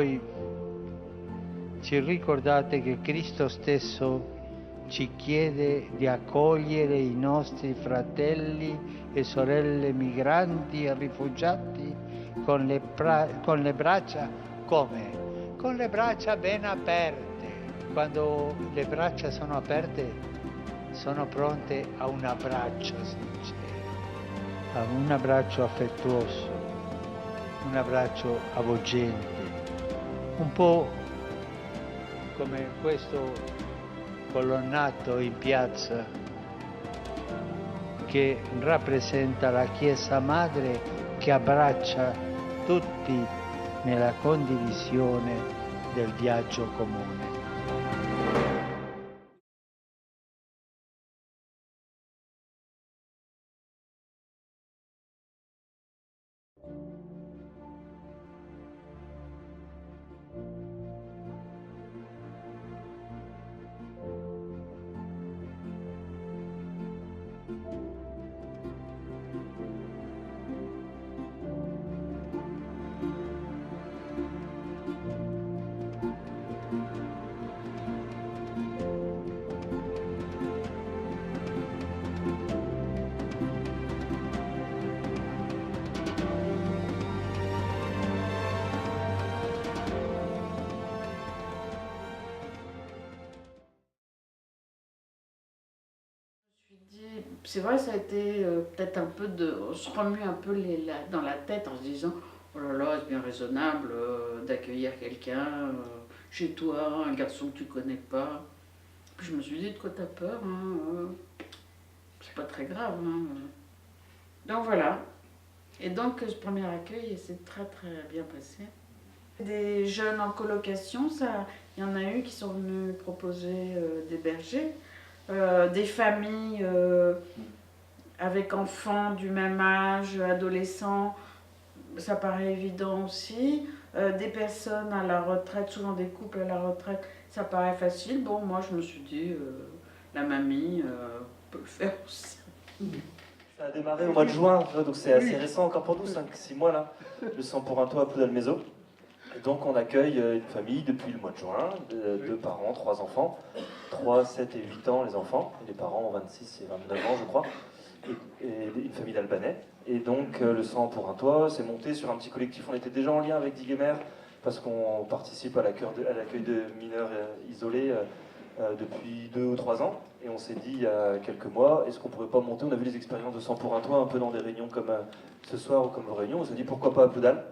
voi ci ricordate che Cristo stesso ci chiede di accogliere i nostri fratelli e sorelle migranti e rifugiati con le braccia come? Con le braccia ben aperte. Quando le braccia sono aperte, sono pronte a un abbraccio sincero, a un abbraccio affettuoso, un abbraccio avvolgente, un po' come questo colonnato in piazza che rappresenta la Chiesa Madre che abbraccia tutti nella condivisione del viaggio comune. C'est vrai, ça a été peut-être un peu de... On se remue un peu dans la tête en se disant oh là là, c'est bien raisonnable d'accueillir quelqu'un chez toi, un garçon que tu connais pas. Puis je me suis dit, de quoi t'as peur c'est pas très grave. Donc voilà. Et donc ce premier accueil s'est très très bien passé. Des jeunes en colocation, il y en a eu qui sont venus proposer d'héberger. Des familles avec enfants du même âge, adolescents, ça paraît évident aussi. Des personnes à la retraite, souvent des couples à la retraite, ça paraît facile. Bon, moi je me suis dit, la mamie peut le faire aussi. Ça a démarré au mois de juin, donc c'est assez récent encore pour nous, 5-6 mois là, le Sang pour un toit à Poudalmézo. Et donc on accueille une famille depuis le mois de juin, deux parents, 3 enfants, 3, 7 et 8 ans les enfants, et les parents ont 26 et 29 ans je crois, et une famille d'Albanais. Et donc le Sang pour un toit s'est monté sur un petit collectif, on était déjà en lien avec Diguemer, parce qu'on participe à l'accueil de mineurs isolés depuis 2 ou 3 ans, et on s'est dit il y a quelques mois, est-ce qu'on pourrait pas monter, on a vu les expériences de Sang pour un toit un peu dans des réunions comme ce soir ou comme vos réunions, on s'est dit pourquoi pas à Poudal.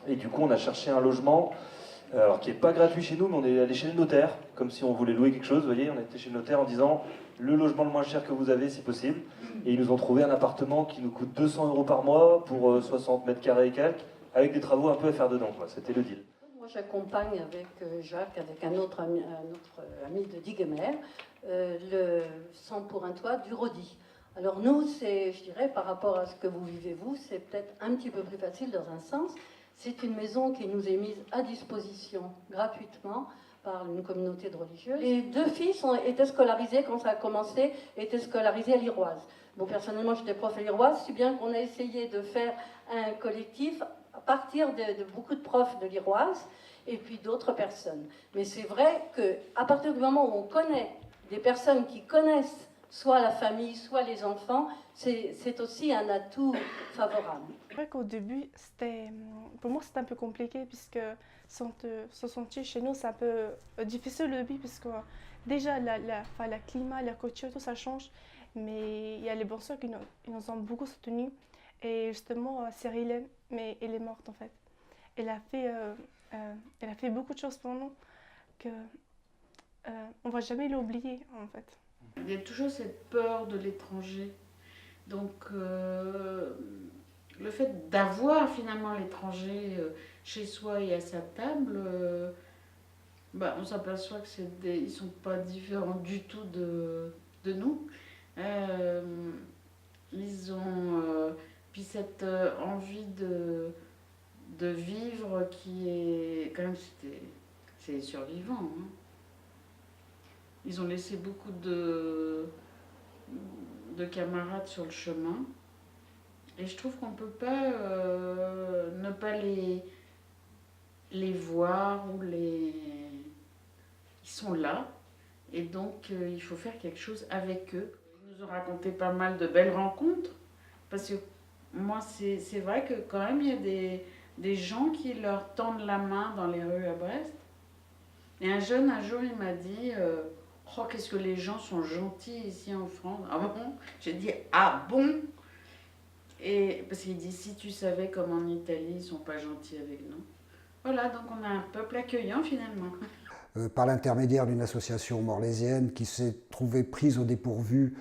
Et du coup, on a cherché un logement, alors qui n'est pas gratuit chez nous, mais on est allé chez le notaire, comme si on voulait louer quelque chose. Vous voyez, on était chez le notaire en disant le logement le moins cher que vous avez, si possible. Et ils nous ont trouvé un appartement qui nous coûte 200 € par mois pour 60 mètres carrés et quelques, avec des travaux un peu à faire dedans. C'était le deal. Moi, j'accompagne avec Jacques, avec un autre ami de Diguemer, le Sang pour un toit du Rodi. Alors nous, c'est, je dirais, par rapport à ce que vous vivez vous, c'est peut-être un petit peu plus facile dans un sens. C'est une maison qui nous est mise à disposition gratuitement par une communauté de religieux. Les 2 fils étaient scolarisés, quand ça a commencé, étaient scolarisés à l'Iroise. Bon, personnellement, j'étais prof à l'Iroise, si bien qu'on a essayé de faire un collectif à partir de beaucoup de profs de l'Iroise et puis d'autres personnes. Mais c'est vrai qu'à partir du moment où on connaît des personnes qui connaissent soit la famille, soit les enfants, c'est aussi un atout favorable. C'est vrai qu'au début, pour moi, c'était un peu compliqué, puisque se sentir chez nous, c'est un peu difficile au début, puisque déjà, le climat, la culture, tout ça change, mais il y a les bonnes sœurs qui nous ont beaucoup soutenus. Et justement, Cyril, mais elle est morte en fait. Elle a fait beaucoup de choses pour nous qu'on ne va jamais l'oublier en fait. Il y a toujours cette peur de l'étranger. Donc, le fait d'avoir finalement l'étranger chez soi et à sa table, on s'aperçoit qu'ils ne sont pas différents du tout de nous. Ils ont puis cette envie de vivre qui est quand même, c'est les survivants. Hein. Ils ont laissé beaucoup de camarades sur le chemin. Et je trouve qu'on ne peut pas ne pas les voir ou les... Ils sont là et donc il faut faire quelque chose avec eux. Ils nous ont raconté pas mal de belles rencontres parce que moi c'est vrai que quand même il y a des gens qui leur tendent la main dans les rues à Brest. Et un jeune un jour il m'a dit oh qu'est-ce que les gens sont gentils ici en France. Ah bon? J'ai dit ah bon? Et parce qu'il dit si tu savais comme en Italie ils sont pas gentils avec nous. Voilà, donc on a un peuple accueillant finalement. Par l'intermédiaire d'une association morlaisienne qui s'est trouvée prise au dépourvu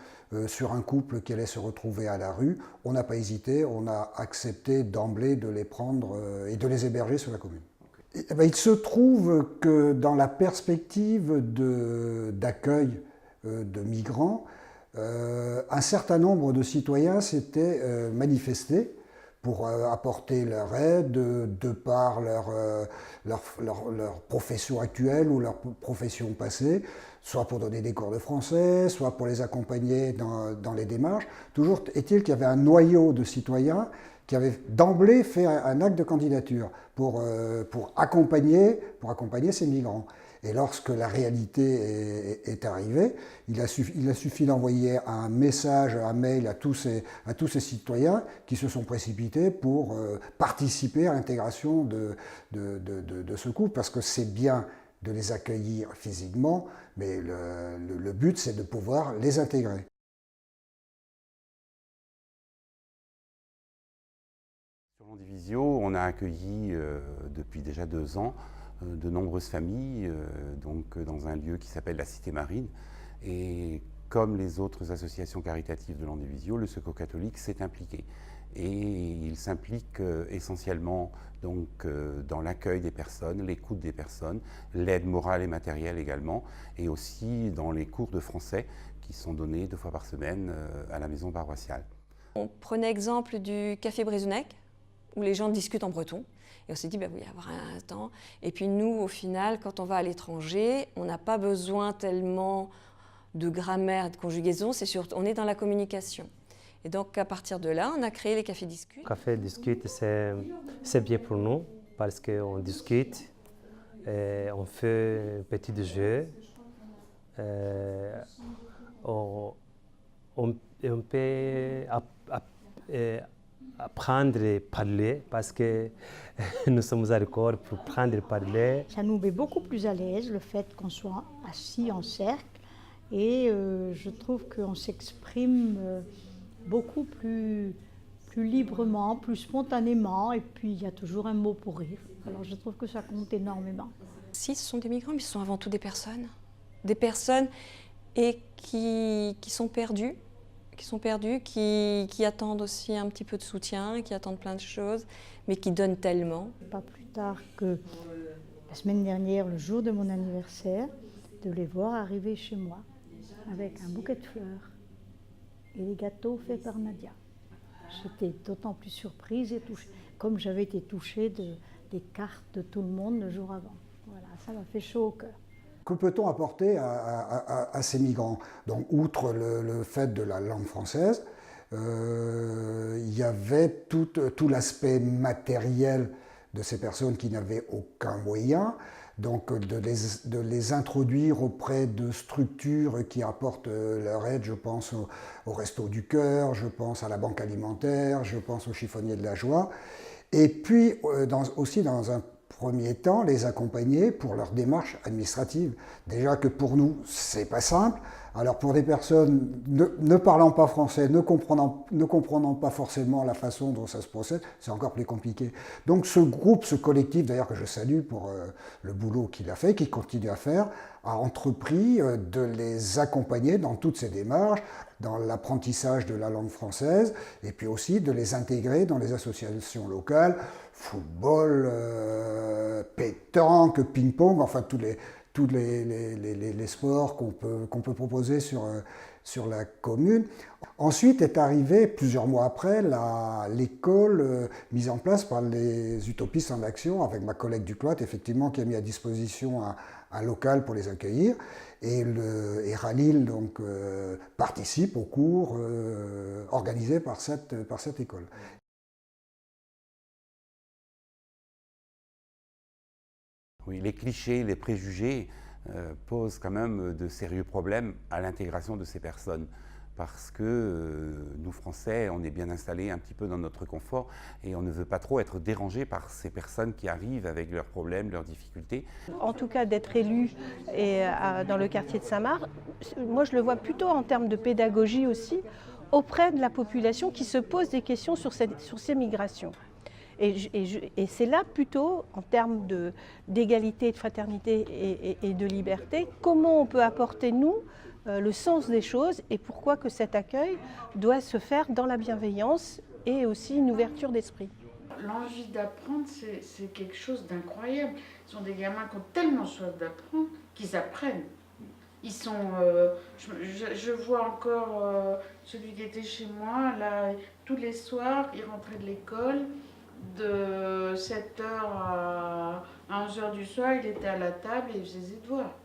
sur un couple qui allait se retrouver à la rue, on n'a pas hésité, on a accepté d'emblée de les prendre et de les héberger sur la commune. Et, il se trouve que dans la perspective d'accueil de migrants, un certain nombre de citoyens s'étaient manifestés pour apporter leur aide de par leur profession actuelle ou leur profession passée, soit pour donner des cours de français, soit pour les accompagner dans les démarches. Toujours est-il qu'il y avait un noyau de citoyens qui avaient d'emblée fait un acte de candidature pour accompagner ces migrants. Et lorsque la réalité est arrivée, il a suffi d'envoyer un message, un mail à tous ces citoyens qui se sont précipités pour participer à l'intégration de ce couple, parce que c'est bien de les accueillir physiquement, mais le but c'est de pouvoir les intégrer. Sur Landivisiau, on a accueilli depuis déjà 2 ans de nombreuses familles, donc dans un lieu qui s'appelle la Cité Marine. Et comme les autres associations caritatives de Landivisiau, le Secours catholique s'est impliqué. Et il s'implique essentiellement donc, dans l'accueil des personnes, l'écoute des personnes, l'aide morale et matérielle également, et aussi dans les cours de français qui sont donnés 2 fois par semaine à la maison paroissiale. On prenait exemple du café Brézunec, où les gens discutent en breton. Et on s'est dit, ben oui, avoir un temps. Et puis nous, au final, quand on va à l'étranger, on n'a pas besoin tellement de grammaire et de conjugaison, on est dans la communication. Et donc, à partir de là, on a créé les cafés discutes. Café discute, c'est bien pour nous, parce qu'on discute, et on fait un petit jeu, on peut apprendre et parler, parce que nous sommes à l'école pour apprendre et parler. Ça nous met beaucoup plus à l'aise, le fait qu'on soit assis en cercle, et je trouve qu'on s'exprime beaucoup plus librement, plus spontanément, et puis il y a toujours un mot pour rire. Alors je trouve que ça compte énormément. Si, ce sont des migrants, mais ce sont avant tout des personnes et qui sont perdues, qui attendent aussi un petit peu de soutien, qui attendent plein de choses, mais qui donnent tellement. Pas plus tard que la semaine dernière, le jour de mon anniversaire, de les voir arriver chez moi avec un bouquet de fleurs et des gâteaux faits par Nadia. J'étais d'autant plus surprise et touchée, comme j'avais été touchée des cartes de tout le monde le jour avant. Voilà, ça m'a fait chaud au cœur. Que peut-on apporter à ces migrants? Donc, outre le fait de la langue française, il y avait tout l'aspect matériel de ces personnes qui n'avaient aucun moyen, donc de les introduire auprès de structures qui apportent leur aide. Je pense au Resto du Cœur, je pense à la Banque Alimentaire, je pense au Chiffonnier de la Joie, et puis aussi dans un premier temps, les accompagner pour leur démarche administrative. Déjà que pour nous, c'est pas simple. Alors pour des personnes ne parlant pas français, ne comprenant pas forcément la façon dont ça se procède, c'est encore plus compliqué. Donc ce groupe, ce collectif, d'ailleurs que je salue pour le boulot qu'il a fait, qu'il continue à faire, a entrepris de les accompagner dans toutes ces démarches, dans l'apprentissage de la langue française, et puis aussi de les intégrer dans les associations locales, football, pétanque, ping-pong, enfin tous les sports qu'on peut proposer sur la commune. Ensuite est arrivé, plusieurs mois après, l'école mise en place par les Utopistes en Action, avec ma collègue du Cloître, effectivement, qui a mis à disposition un local pour les accueillir. Et Ralil donc, participe aux cours organisés par cette école. Oui, les clichés, les préjugés posent quand même de sérieux problèmes à l'intégration de ces personnes. Parce que nous, Français, on est bien installés un petit peu dans notre confort et on ne veut pas trop être dérangés par ces personnes qui arrivent avec leurs problèmes, leurs difficultés. En tout cas, d'être élu dans le quartier de Saint-Marc, moi je le vois plutôt en termes de pédagogie aussi, auprès de la population qui se pose des questions sur ces migrations. Et c'est là plutôt, en termes d'égalité, de fraternité et de liberté, comment on peut apporter, nous, le sens des choses et pourquoi que cet accueil doit se faire dans la bienveillance et aussi une ouverture d'esprit. L'envie d'apprendre, c'est quelque chose d'incroyable. Ce sont des gamins qui ont tellement soif d'apprendre qu'ils apprennent. Ils sont, je vois encore celui qui était chez moi, là, tous les soirs, il rentrait de l'école, de 7h à 11h du soir, il était à la table et il faisait ses devoirs.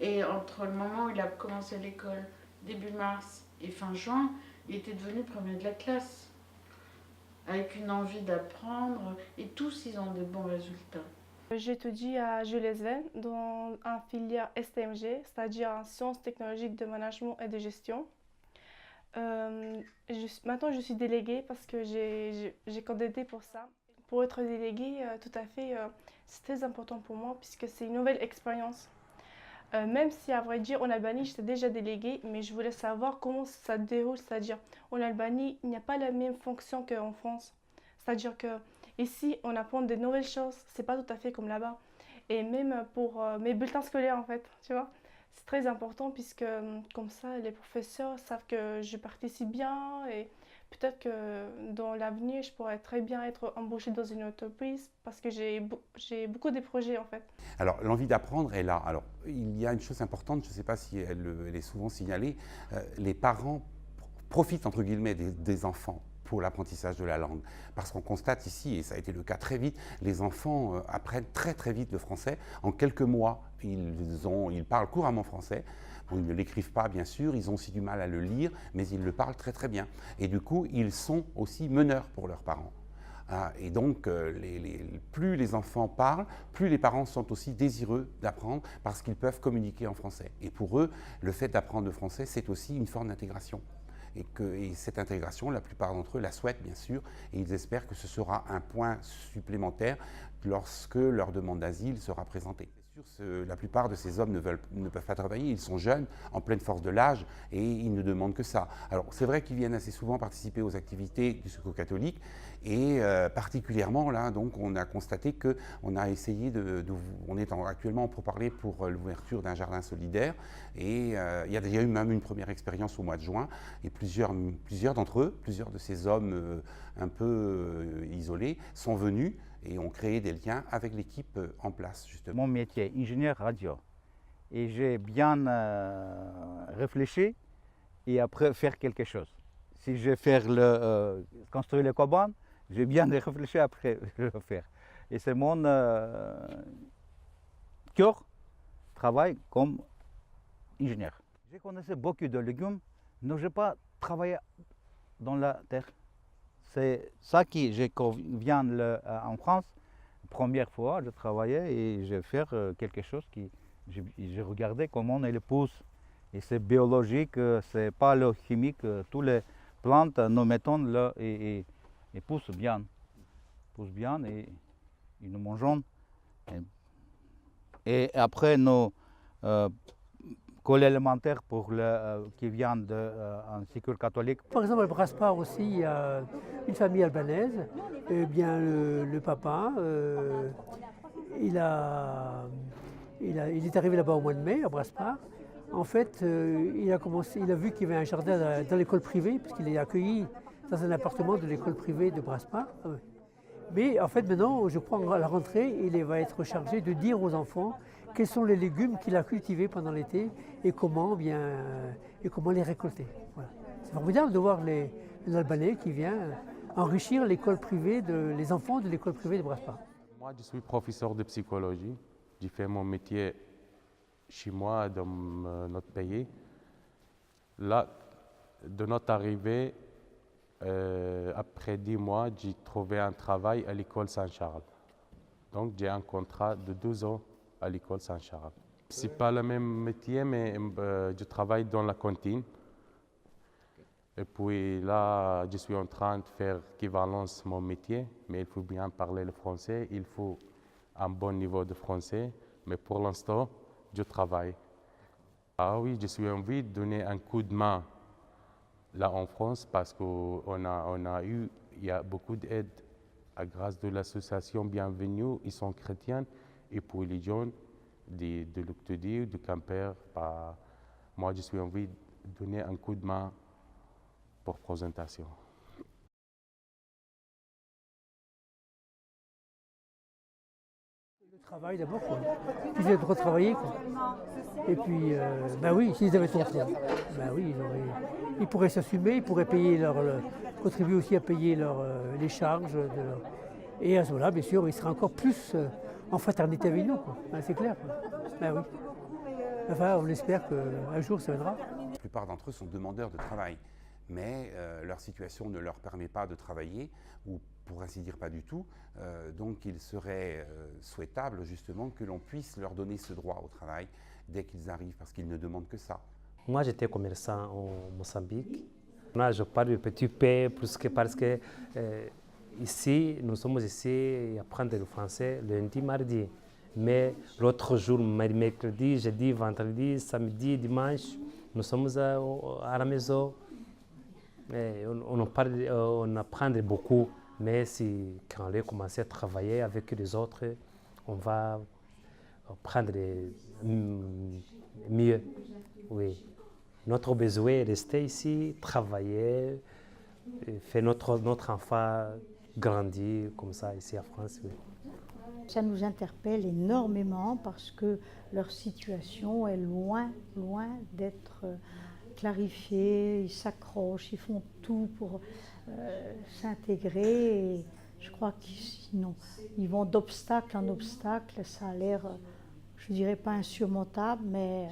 Et entre le moment où il a commencé l'école, début mars et fin juin, il était devenu premier de la classe, avec une envie d'apprendre, et tous ils ont de bons résultats. J'étudie à Jules Verne dans un filière STMG, c'est-à-dire en sciences technologiques de management et de gestion. Maintenant je suis déléguée parce que j'ai candidaté pour ça. Pour être déléguée, tout à fait, c'est très important pour moi puisque c'est une nouvelle expérience. Même si, à vrai dire, en Albanie, j'étais déjà déléguée, mais je voulais savoir comment ça se déroule. C'est-à-dire, en Albanie, il n'y a pas la même fonction qu'en France. C'est-à-dire qu'ici, on apprend des nouvelles choses. C'est pas tout à fait comme là-bas. Et même pour mes bulletins scolaires, en fait, tu vois, c'est très important puisque, comme ça, les professeurs savent que je participe bien et peut-être que dans l'avenir, je pourrais très bien être embauchée dans une entreprise parce que j'ai beaucoup de projets en fait. Alors l'envie d'apprendre est là. Alors il y a une chose importante, je ne sais pas si elle est souvent signalée, les parents profitent entre guillemets des enfants pour l'apprentissage de la langue. Parce qu'on constate ici, et ça a été le cas très vite, les enfants apprennent très très vite le français. En quelques mois, ils parlent couramment français. Bon, ils ne l'écrivent pas, bien sûr, ils ont aussi du mal à le lire, mais ils le parlent très très bien. Et du coup, ils sont aussi meneurs pour leurs parents. Et donc, plus les enfants parlent, plus les parents sont aussi désireux d'apprendre parce qu'ils peuvent communiquer en français. Et pour eux, le fait d'apprendre le français, c'est aussi une forme d'intégration. Et cette intégration, la plupart d'entre eux la souhaitent, bien sûr, et ils espèrent que ce sera un point supplémentaire lorsque leur demande d'asile sera présentée. La plupart de ces hommes ne peuvent pas travailler, ils sont jeunes, en pleine force de l'âge, et ils ne demandent que ça. Alors c'est vrai qu'ils viennent assez souvent participer aux activités du Secours catholique, et particulièrement là, donc, on a constaté qu'on a essayé on est actuellement en pourparlers pour l'ouverture d'un jardin solidaire, et il y a déjà eu même une première expérience au mois de juin, et plusieurs d'entre eux, plusieurs de ces hommes un peu isolés, sont venus et ont créé des liens avec l'équipe en place, justement. Mon métier, ingénieur radio. Et j'ai bien réfléchi et après faire quelque chose. Si je vais construire le cabanes, j'ai bien réfléchi après je vais faire. Et c'est mon cœur travail comme ingénieur. Je connaissais beaucoup de légumes, mais je n'ai pas travaillé dans la terre. C'est ça que je viens en France, première fois, je travaillais et je fais quelque chose qui je regardais comment elle pousse. Et c'est biologique, c'est pas le chimique. Toutes les plantes, nous mettons là et poussent bien. Et nous mangeons. Et après, nous colle élémentaire pour qui vient d'un Secours catholique. Par exemple, à Brasparts aussi, il y a une famille albanaise. Eh bien, le papa, il est arrivé là-bas au mois de mai, à Brasparts. En fait, il a vu qu'il y avait un jardin dans l'école privée, puisqu'il est accueilli dans un appartement de l'école privée de Brasparts. Mais en fait, maintenant, je crois à la rentrée, il va être chargé de dire aux enfants quels sont les légumes qu'il a cultivés pendant l'été et comment les récolter. Voilà. C'est formidable de voir l'Albanais qui vient enrichir l'école privée les enfants de l'école privée de Brasparts. Moi, je suis professeur de psychologie. J'ai fait mon métier chez moi, dans notre pays. Là, de notre arrivée, après 10 mois, j'ai trouvé un travail à l'école Saint-Charles. Donc j'ai un contrat de 2 ans à l'école Saint-Charles. Ce n'est pas le même métier, mais je travaille dans la cantine. Et puis là, je suis en train de faire équivalence mon métier, mais il faut bien parler le français, il faut un bon niveau de français, mais pour l'instant, je travaille. Ah oui, je suis envie de donner un coup de main là en France parce qu'on a eu, il y a beaucoup d'aide grâce de l'association Bienvenue, ils sont chrétiens, et puis les gens de l'Octodie, de Quimper, moi je suis envie de donner un coup de main pour présentation. Le travail d'abord, quoi. Qu'ils aient le droit de travailler, quoi. Et puis, ben oui, s'ils avaient le droit, ben oui, ils pourraient s'assumer, ils pourraient payer contribuer aussi à payer les charges. Et à ce moment-là, bien sûr, ils seraient encore plus en fraternité avec nous, quoi. Ben, c'est clair, quoi. Ben oui. Enfin, on espère qu'un jour, ça viendra. La plupart d'entre eux sont demandeurs de travail, mais leur situation ne leur permet pas de travailler, ou pour ainsi dire pas du tout. Donc il serait souhaitable justement que l'on puisse leur donner ce droit au travail dès qu'ils arrivent, parce qu'ils ne demandent que ça. Moi j'étais commerçant au Mozambique. Là, je parle de petit peu plus que parce que ici, nous sommes ici à apprendre le français lundi, mardi. Mais l'autre jour, mercredi, jeudi, vendredi, samedi, dimanche, nous sommes à la maison. On apprend beaucoup, mais quand on a commencé à travailler avec les autres, on va prendre mieux. Oui. Notre besoin est rester ici, travailler, faire notre enfant grandir comme ça ici en France. Oui. Ça nous interpelle énormément parce que leur situation est loin d'être clarifiés, ils s'accrochent, ils font tout pour s'intégrer. Et je crois qu'ils sinon, ils vont d'obstacle en obstacle. Ça a l'air, je dirais pas insurmontable, mais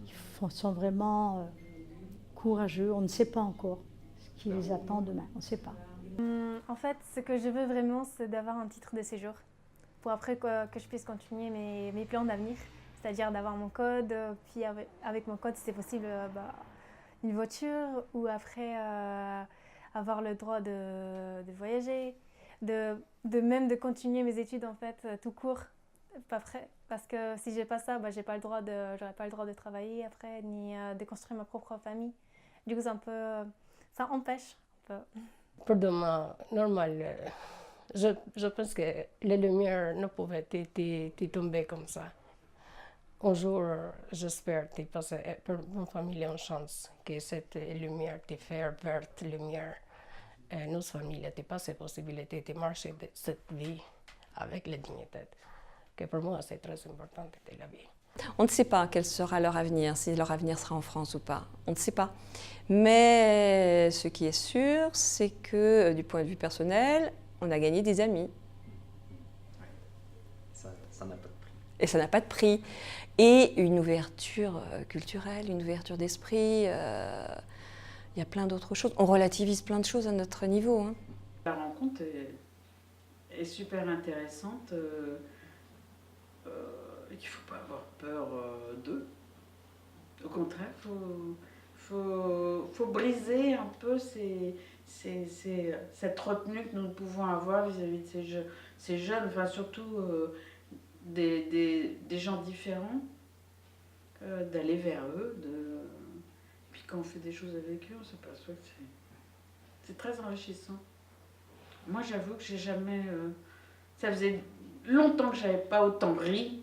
ils sont vraiment courageux. On ne sait pas encore ce qui les attend demain. On ne sait pas. En fait, ce que je veux vraiment, c'est d'avoir un titre de séjour pour après que je puisse continuer mes plans d'avenir. C'est-à-dire d'avoir mon code, puis avec mon code, si c'est possible, une voiture, ou après avoir le droit de voyager, même de continuer mes études en fait tout court, parce que si j'ai pas ça, j'aurais pas le droit de travailler après, ni de construire ma propre famille. Du coup, ça empêche un peu. Pour demain, normal, je pense que les lumières ne pouvaient tomber comme ça. Un jour, j'espère que pour ma famille une chance que cette lumière te fait verte lumière. Notre famille n'a pas cette possibilité de marcher de cette vie avec la dignité. Que pour moi, c'est très important de la vie. On ne sait pas quel sera leur avenir, si leur avenir sera en France ou pas. On ne sait pas. Mais ce qui est sûr, c'est que du point de vue personnel, on a gagné des amis. Ça n'a pas de prix. Et ça n'a pas de prix. Et une ouverture culturelle, une ouverture d'esprit. Il y a plein d'autres choses. On relativise plein de choses à notre niveau. Hein. La rencontre est super intéressante. Il ne faut pas avoir peur d'eux. Au contraire, faut briser un peu cette retenue que nous pouvons avoir vis-à-vis de ces jeunes, enfin surtout des gens différents, d'aller vers eux. Puis quand on fait des choses avec eux, on s'aperçoit que c'est très enrichissant. Moi, j'avoue que j'ai jamais... ça faisait longtemps que je n'avais pas autant ri.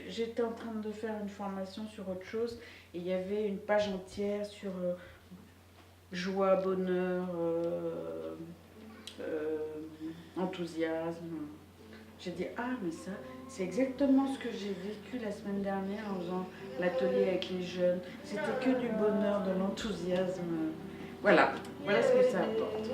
J'étais en train de faire une formation sur autre chose et il y avait une page entière sur joie, bonheur, enthousiasme. J'ai dit, ah mais ça, c'est exactement ce que j'ai vécu la semaine dernière en faisant l'atelier avec les jeunes. C'était que du bonheur, de l'enthousiasme. Voilà ce que ça apporte.